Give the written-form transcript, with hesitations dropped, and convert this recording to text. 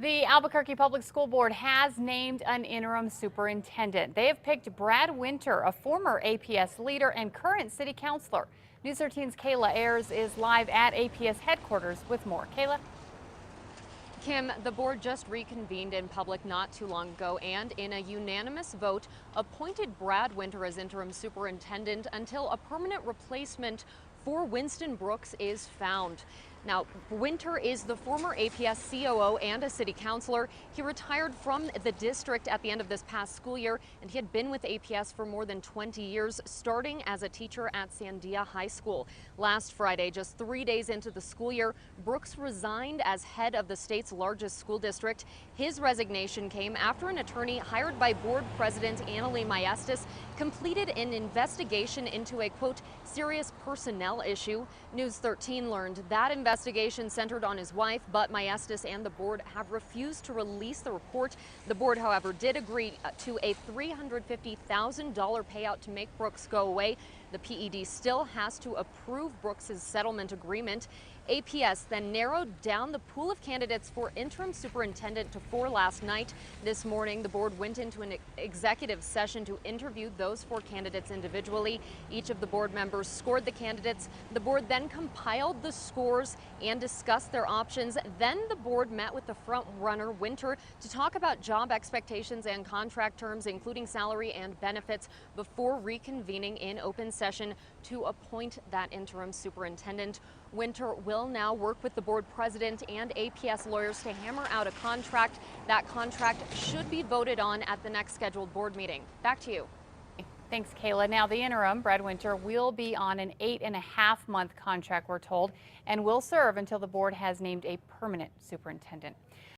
The Albuquerque Public School Board has named an interim superintendent. They have picked Brad Winter, a former APS leader and current city councilor. News 13's Kayla Ayers is live at APS headquarters with more. Kayla? Kim, the board just reconvened in public not too long ago and in a unanimous vote appointed Brad Winter as interim superintendent until a permanent replacement for Winston Brooks is found. Now, Winter is the former APS COO and a city councilor. He retired from the district at the end of this past school year, and he had been with APS for more than 20 years, starting as a teacher at Sandia High School. Last Friday, just 3 days into the school year, Brooks resigned as head of the state's largest school district. His resignation came after an attorney hired by board president Annalee Maestas completed an investigation into a, quote, serious personnel issue. News 13 learned that investigation centered on his wife, but Maestas and the board have refused to release the report. The board, however, did agree to a $350,000 payout to make Brooks go away. The PED still has to approve Brooks's settlement agreement. APS then narrowed down the pool of candidates for interim superintendent to 4 last night. This morning, the board went into an executive session to interview those 4 candidates individually. Each of the board members scored the candidates. The board then compiled the scores and discussed their options. Then the board met with the front runner, Winter, to talk about job expectations and contract terms, including salary and benefits, before reconvening in open session to appoint that interim superintendent. Winter will now work with the board president and APS lawyers to hammer out a contract. That contract should be voted on at the next scheduled board meeting. Back to you. Thanks, Kayla. Now, the interim, Brad Winter, will be on an 8.5-month contract, we're told, and will serve until the board has named a permanent superintendent.